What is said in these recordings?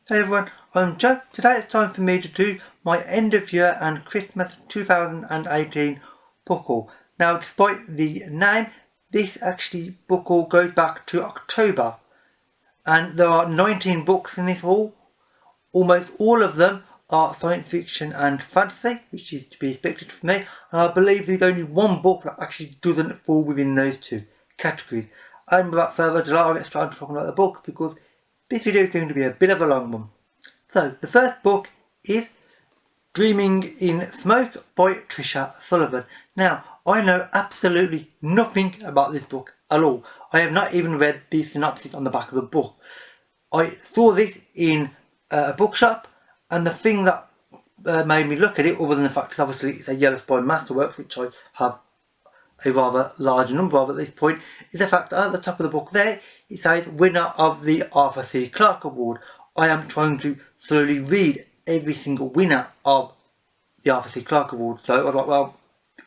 Hey everyone, I'm Joe. Today it's time for me to do my end of year and Christmas 2018 book haul. Now, despite the name, this actually book haul goes back to October, and there are 19 books in this haul. Almost all of them are science fiction and fantasy, which is to be expected from me, and I believe there's only one book that actually doesn't fall within those two categories. And without further delay, I'll get started talking about the books because this video is going to be a bit of a long one. So, the first book is Dreaming in Smoke by Tricia Sullivan. Now, I know absolutely nothing about this book at all. I have not even read the synopsis on the back of the book. I saw this in a bookshop, and the thing that made me look at it, other than the fact that obviously it's a Yellow Spine Masterworks, which I have a rather large number of at this point, is the fact that at the top of the book there it says winner of the Arthur C. Clarke Award. I am trying to slowly read every single winner of the Arthur C. Clarke Award, so I was like, well,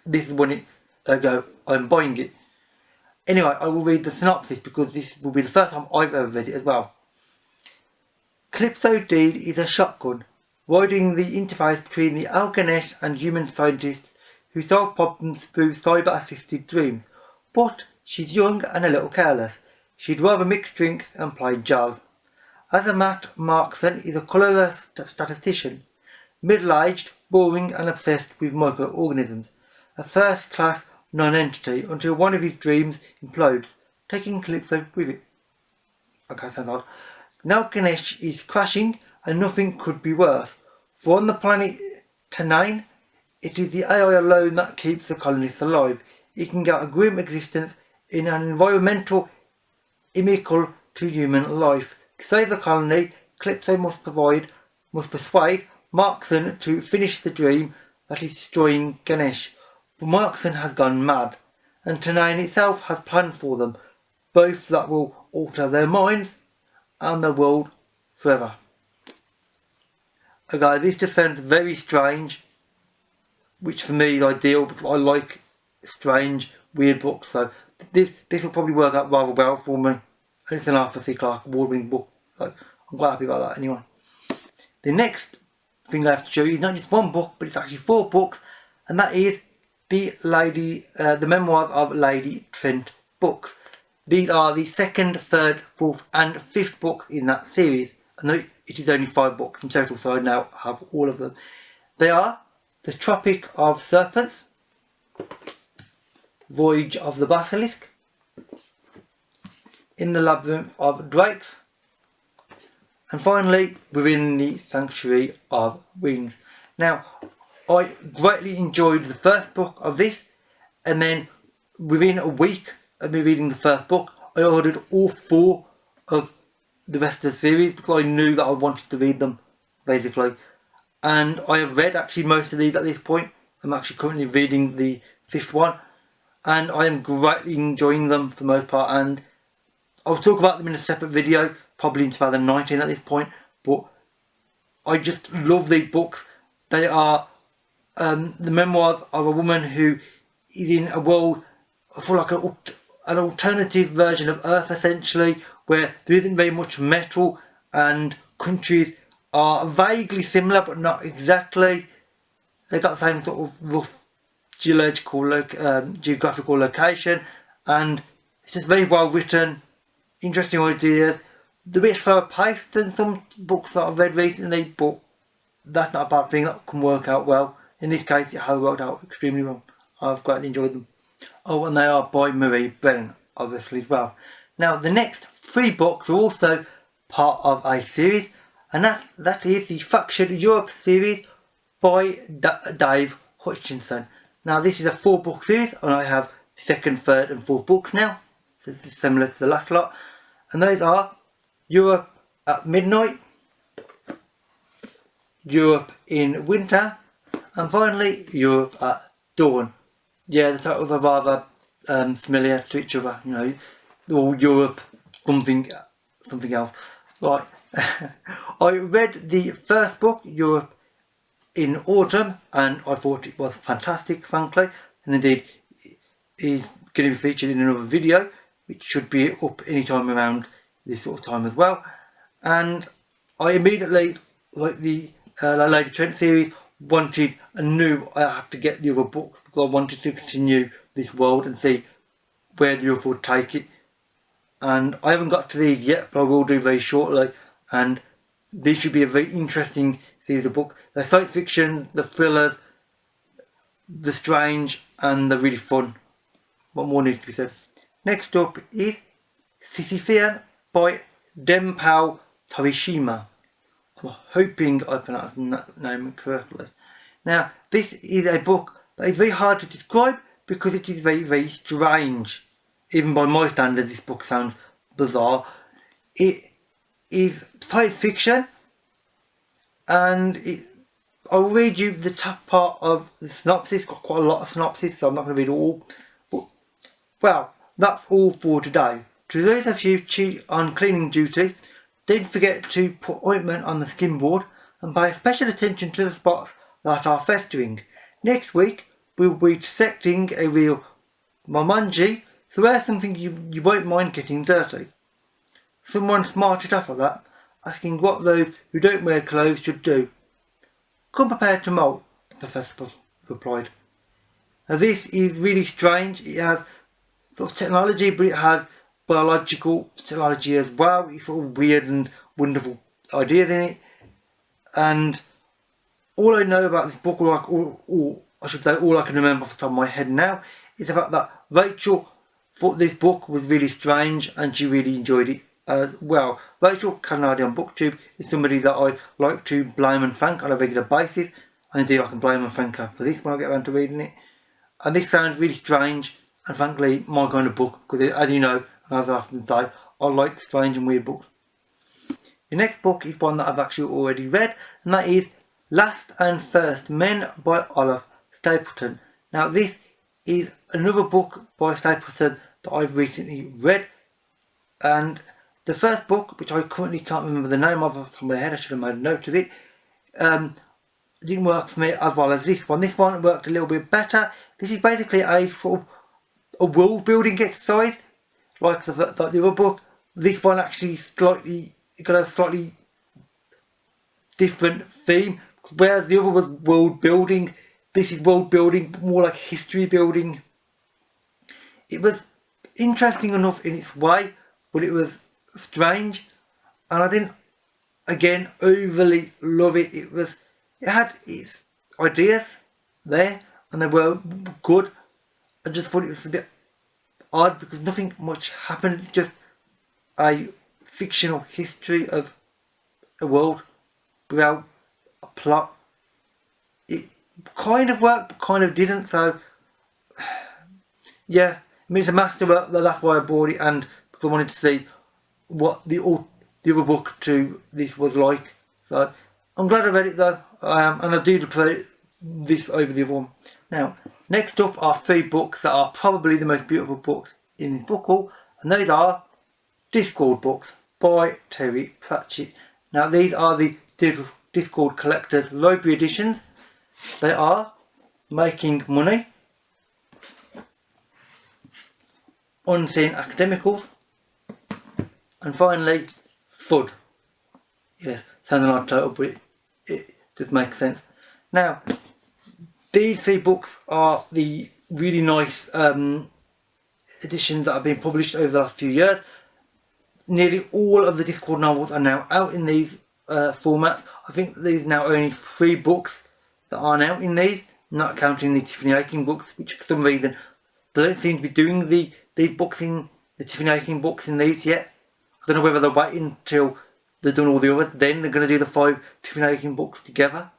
this is when it go, I'm buying it. Anyway, I will read the synopsis because this will be the first time I've ever read it as well. Calypso Deed is a shotgun, riding the interface between the Alganesh and human scientists who solve problems through cyber-assisted dreams. But she's young and a little careless. She'd rather mix drinks and play jazz. Azamat Markson is a colourless statistician, middle-aged, boring and obsessed with microorganisms, a first-class non-entity until one of his dreams implodes, taking Calypso with it. Okay, sounds odd. Now Ganesh is crashing and nothing could be worse, for on the planet Tanane, it is the AI alone that keeps the colonists alive. It can get a grim existence in an environmental inimical to human life. To save the colony, Calypso must persuade Markson to finish the dream that is destroying Ganesh. But Markson has gone mad, and Tanane itself has planned for them, both that will alter their minds and the world forever. Okay, this just sounds very strange, which for me is ideal because I like strange, weird books, so this will probably work out rather well for me. And it's an Arthur C. Clarke award-winning book, so I'm quite happy about that anyway. The next thing I have to show you is not just one book, but it's actually 4 books, and that is the Memoirs of Lady Trent books. These are the 2nd, 3rd, 4th and 5th books in that series, and it is only 5 books in total, so I now have all of them. They are The Tropic of Serpents, Voyage of the Basilisk, In the Labyrinth of Drakes, and finally Within the Sanctuary of Wings. Now, I greatly enjoyed the first book of this, and then within a week of me reading the first book, I ordered all 4 of the rest of the series because I knew that I wanted to read them, basically. And I have read actually most of these at this point. I'm actually currently reading the 5th one, and I am greatly enjoying them for the most part, and I'll talk about them in a separate video, probably in 2019 at this point, but I just love these books. They are the memoirs of a woman who is in a world for like an alternative version of Earth, essentially, where there isn't very much metal and countries are vaguely similar but not exactly. They've got the same sort of rough geographical location, and it's just very well written, interesting ideas. They're a bit slower paced than some books that I've read recently, but that's not a bad thing. That can work out well. In this case, it has worked out extremely well. I've greatly enjoyed them. Oh, and they are by Marie Brennan, obviously, as well. Now, the next 3 books are also part of a series, and that is the Faction Europe series by Dave Hutchinson. Now, this is a 4-book series, and I have the 2nd, 3rd and 4th books now, so this is similar to the last lot, and those are Europe at Midnight, Europe in Winter, and finally Europe at Dawn. Yeah, the titles are rather familiar to each other, you know, all Europe something else. Right. I read the first book, Europe in Autumn, and I thought it was fantastic, frankly, and indeed it is going to be featured in another video which should be up anytime around this sort of time as well. And I immediately, like the Lady Trent series, wanted and knew I had to get the other books because I wanted to continue this world and see where the author would take it. And I haven't got to these yet, but I will do very shortly. And these should be a very interesting series of books. The science fiction, the thrillers, the strange, and the really fun. What more needs to be said? Next up is Sisyphean by Dempow Torishima. I'm hoping I pronounced that name correctly. Now, this is a book that is very hard to describe because it is very, very strange. Even by my standards, this book sounds bizarre. It is science fiction, and I'll read you the top part of the synopsis. Got quite a lot of synopsis, so I'm not going to read it all. But, well, that's all for today. To those of you on cleaning duty, don't forget to put ointment on the skin board and pay special attention to the spots that are festering. Next week, we'll be dissecting a real Momanji, so wear something you won't mind getting dirty. Someone smarted up at that, asking what those who don't wear clothes should do. Come prepared to molt, the professor replied. Now this is really strange. It has sort of technology, but it has biological technology as well. It's sort of weird and wonderful ideas in it. And all I know about this book, or I should say all I can remember off the top of my head now, is the fact that Rachel thought this book was really strange and she really enjoyed it as well. Rachel Canardi on BookTube is somebody that I like to blame and thank on a regular basis, and indeed I can blame and thank her for this when I get around to reading it. And this sounds really strange and frankly my kind of book, because as you know, and as I often say, I like strange and weird books. The next book is one that I've actually already read, and that is Last and First Men by Olaf Stapledon. Now this is another book by Stapledon that I've recently read, and the first book, which I currently can't remember the name of off the top of my head, I should have made a note of it, didn't work for me as well as this one. This one worked a little bit better. This is basically a sort of a world building exercise, like the other book. This one actually got a slightly different theme, whereas the other was world building. This is world building, but more like history building. It was interesting enough in its way, but it was strange, and I didn't, again, overly love it. It had its ideas there, and they were good. I just thought it was a bit odd because nothing much happened. It's just a fictional history of a world without a plot. It kind of worked, but kind of didn't. So yeah, I mean, it's a masterwork. That's why I bought it, and because I wanted to see what the other book to this was like. So I'm glad I read it though, and I do prefer this over the other one. Now, next up are 3 books that are probably the most beautiful books in this book haul, and those are Discord books by Terry Pratchett. Now these are the Discord Collector's Library editions. They are Making Money, Unseen Academicals, and finally Thud. Yes, sounds an odd title, but it just makes sense. Now, these 3 books are the really nice editions that have been published over the last few years. Nearly all of the Discord novels are now out in these formats. I think there's now only 3 books that aren't out in these, not counting the Tiffany Aching books, which for some reason they don't seem to be doing these books in the Tiffany Aching books in these yet. I don't know whether they're waiting until they've done all the others, then they're going to do the 5 Tiffany Aching books together.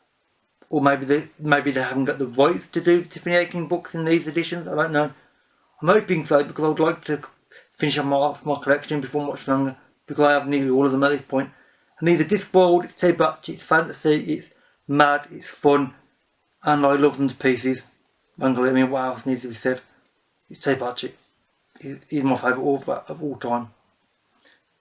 Or maybe they haven't got the rights to do the Tiffany Aching books in these editions. I don't know. I'm hoping so, because I would like to finish off my collection before much longer, because I have nearly all of them at this point. And these are Discworld, it's Sidebottom, it's fantasy, it's mad, it's fun, and I love them to pieces. I mean, what else needs to be said? It's Sidebottom. He's my favourite author of all time.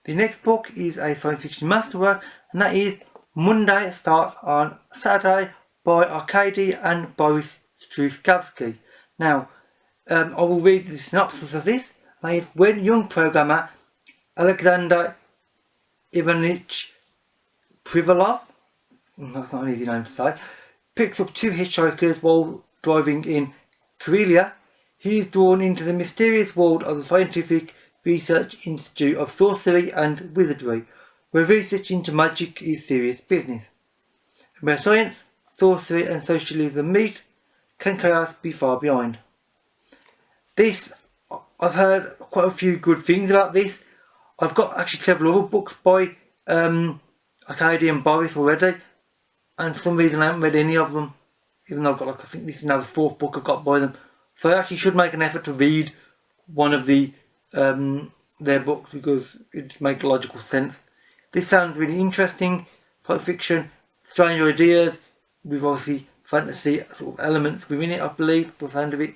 The next book is a science fiction masterwork, and that is Monday Starts on Saturday by Arkady and Boris Strugatsky. Now, I will read the synopsis of this. That is, when young programmer Alexander Ivanich Privalov, that's not an easy name to say, picks up two hitchhikers while driving in Karelia. He is drawn into the mysterious world of the Scientific Research Institute of Sorcery and Wizardry, where research into magic is serious business. Where science, sorcery and socialism meet, can chaos be far behind? This, I've heard quite a few good things about this. I've got actually several other books by Arkady and Boris already, and for some reason I haven't read any of them, even though I've got I think this is now the fourth book I've got by them. So I actually should make an effort to read one of their books, because it makes logical sense. This sounds really interesting, science fiction, strange ideas, with obviously fantasy sort of elements within it, I believe, by the sound of it.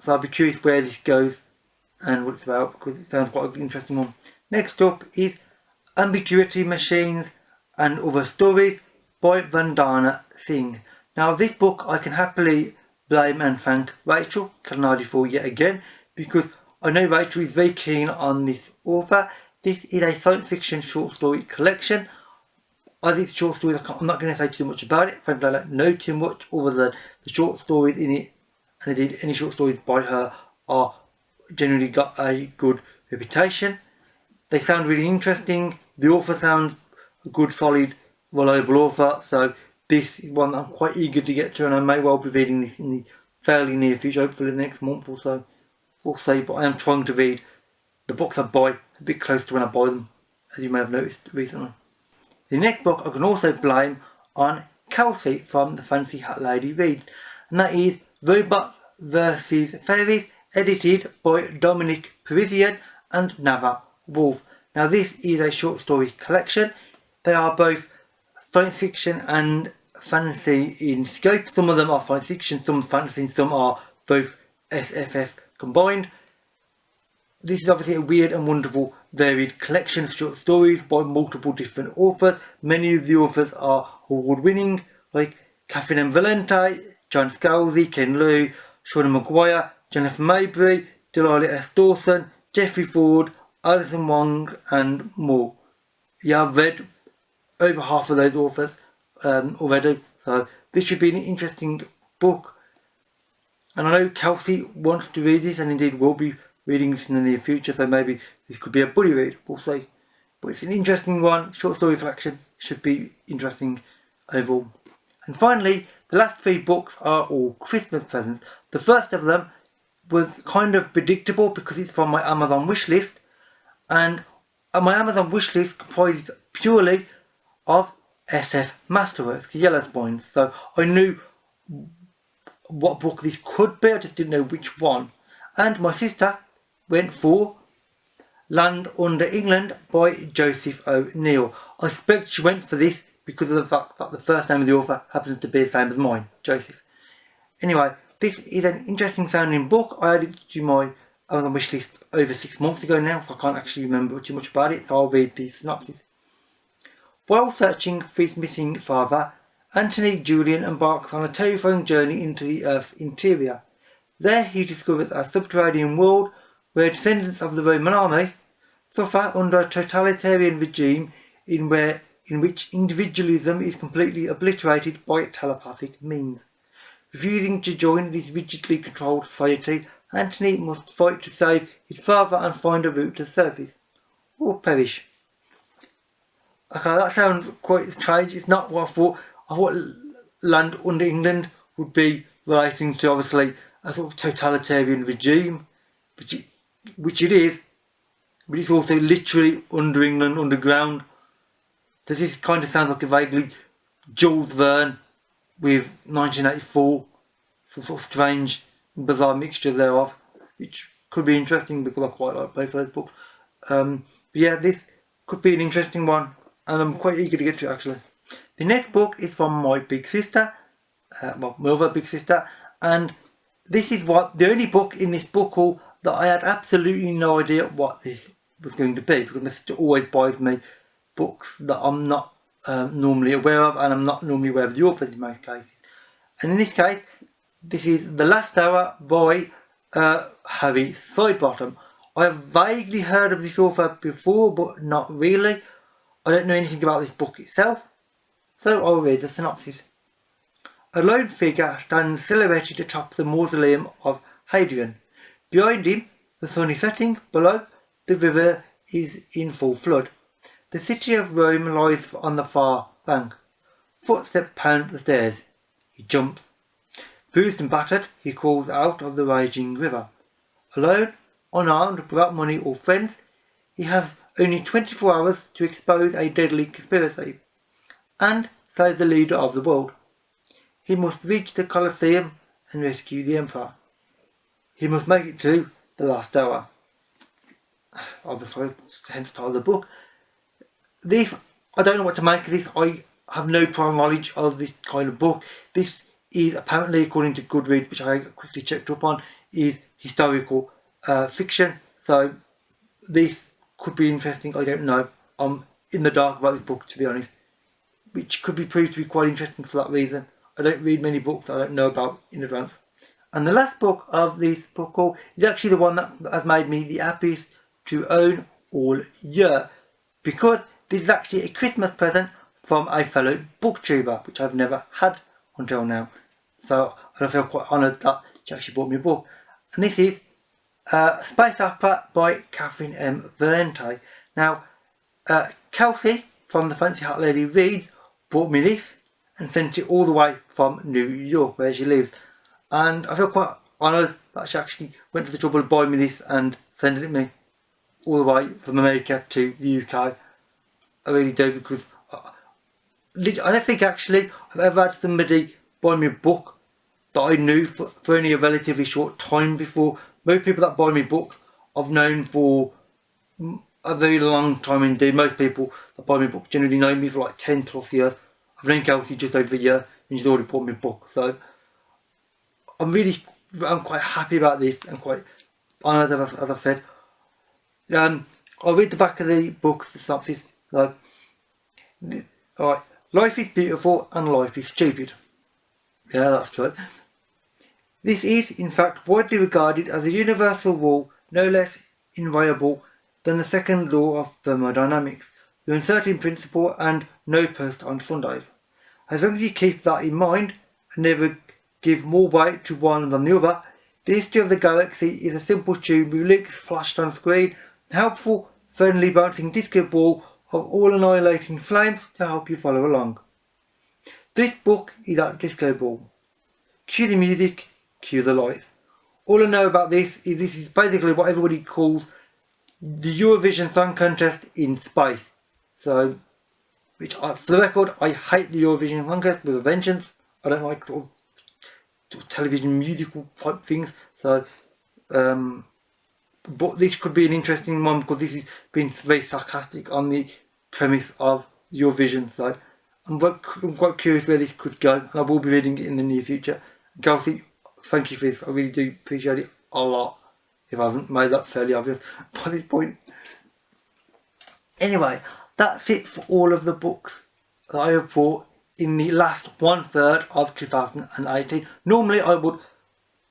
So I'll be curious where this goes and what it's about, because it sounds quite an interesting one. Next up is Ambiguity, Machines and Other Stories by Vandana Singh. Now this book I can happily blame and thank Rachel Carnardi for yet again, because I know Rachel is very keen on this author. This is a science fiction short story collection. As it's short stories, I'm not going to say too much about it. Frankly, I don't know too much other than the short stories in it, and indeed any short stories by her are generally got a good reputation. They sound really interesting. The author sounds a good, solid, reliable author. So this is one that I'm quite eager to get to, and I may well be reading this in the fairly near future, hopefully the next month or so. We'll see, but I am trying to read the books I buy a bit close to when I buy them, as you may have noticed recently. The next book I can also blame on Kelsey from the Fancy Hat Lady Reads, and that is Robots vs. Faeries, edited by Dominik Parisien and Navah, Wolfe. Now this is a short story collection. They are both science fiction and fantasy in scope. Some of them are science fiction, some fantasy, and some are both SFF combined. This is obviously a weird and wonderful varied collection of short stories by multiple different authors. Many of the authors are award winning, like Catherynne and Valente, John Scalzi, Ken Liu, Shauna Maguire, Jennifer Mabry, Delilah S. Dawson, Jeffrey Ford, Alison Wong and more. Yeah, I've read over half of those authors already, so this should be an interesting book. And I know Kelsey wants to read this, and indeed will be reading this in the near future, so maybe this could be a buddy read, we'll see. But it's an interesting one, short story collection, should be interesting overall. And finally, the last three books are all Christmas presents. The first of them was kind of predictable because it's from my Amazon wishlist, and my Amazon wishlist comprises purely of SF Masterworks, the Yellow Spines. So I knew what book this could be, I just didn't know which one. And my sister went for Land Under England by Joseph O'Neill. I suspect she went for this because of the fact that the first name of the author happens to be the same as mine, Joseph. Anyway, this is an interesting sounding book. I added it to my Amazon wishlist over 6 months ago now, so I can't actually remember too much about it, so I'll read the synopsis. While searching for his missing father, Anthony Julian embarks on a terrifying journey into the Earth's interior. There he discovers a subterranean world where descendants of the Roman army suffer under a totalitarian regime in which individualism is completely obliterated by telepathic means. Refusing to join this rigidly controlled society, Anthony must fight to save his father and find a route to the surface, or perish. Okay, that sounds quite strange. It's not what I thought. I thought Land Under England would be relating to obviously a sort of totalitarian regime, which it is, but it's also literally under England, underground. This kind of sounds like a vaguely Jules Verne with 1984, some sort of strange, bizarre mixture thereof, which could be interesting because I quite like both of those books. But yeah, this could be an interesting one, and I'm quite eager to get to it actually. The next book is from my big sister, my other big sister, and this is the only book in this book haul that I had absolutely no idea what this was going to be, because my sister always buys me books that I'm not normally aware of, and I'm not normally aware of the authors in most cases. And in this case, this is The Last Hour by Harry Sidebottom. I have vaguely heard of this author before, but not really. I don't know anything about this book itself, so I'll read the synopsis. A lone figure stands silhouetted atop the mausoleum of Hadrian. Behind him, the sun is setting. Below, the river is in full flood. The city of Rome lies on the far bank. Footsteps pound the stairs. He jumps. Bruised and battered, he crawls out of the raging river. Alone, unarmed, without money or friends, he has only 24 hours to expose a deadly conspiracy and save the leader of the world. He must reach the Colosseum and rescue the Emperor. He must make it to the last hour. Obviously, hence the title of the book. This, I don't know what to make of this. I have no prior knowledge of this kind of book. This is apparently, according to Goodreads, which I quickly checked up on, is historical fiction. So this could be interesting. I don't know. I'm in the dark about this book, to be honest, which could be proved to be quite interesting for that reason. I don't read many books I don't know about in advance. And the last book of this book haul is actually the one that has made me the happiest to own all year, because this is actually a Christmas present from a fellow booktuber, which I've never had until now. So I feel quite honoured that she actually bought me a book. And this is Space Opera by Catherynne Valente. Now, Kelsey from the Fancy Hat Lady Reads bought me this and sent it all the way from New York, where she lives. And I feel quite honoured that she actually went to the trouble of buying me this and sending it me all the way from America to the UK. I really do, because I don't think actually I've ever had somebody buy me a book that I knew for only a relatively short time before. Most people that buy me books I've known for a very long time indeed. Most people that buy me books generally know me for like 10 plus years. I've known Kelsey just over a year and she's already bought me a book. So I'm quite happy about this and quite honoured, as I've said. I'll read the back of the book, the synopsis. So, alright. Life is beautiful and life is stupid. Yeah, that's true. This is, in fact, widely regarded as a universal rule, no less inviolable than the second law of thermodynamics, the uncertain principle and no post on Sundays. As long as you keep that in mind and never give more weight to one than the other, the history of the galaxy is a simple tune with links flashed on screen, and helpful, friendly bouncing disco ball of all-annihilating flames to help you follow along. This book is that disco ball. Cue the music, cue the lights. All I know about this is basically what everybody calls the Eurovision Song Contest in space. So, for the record, I hate the Eurovision Song Contest with a vengeance. I don't like sort of television musical type things. So, but this could be an interesting one because this is being very sarcastic on the premise of Eurovision. So, I'm quite curious where this could go, and I will be reading it in the near future. Kelsey, thank you for this. I really do appreciate it a lot, if I haven't made that fairly obvious by this point. Anyway, that's it for all of the books that I have bought in the last 1/3 of 2018. Normally I would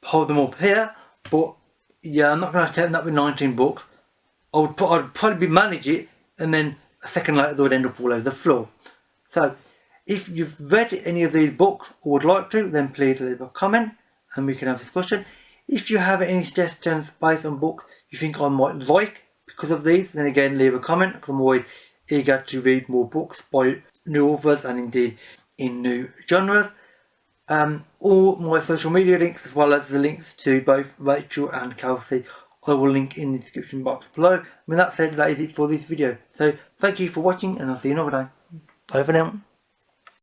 hold them up here, but yeah, I'm not going to attempt that with 19 books. I'd probably manage it, and then a second later they would end up all over the floor. So, if you've read any of these books or would like to, then please leave a comment and we can have a discussion. If you have any suggestions based on books you think I might like because of these, then again leave a comment, because I'm always eager to read more books by new authors and indeed in new genres. All my social media links, as well as the links to both Rachel and Kelsey, I will link in the description box below. With that said, that is it for this video. So thank you for watching, and I'll see you another day. Bye for now.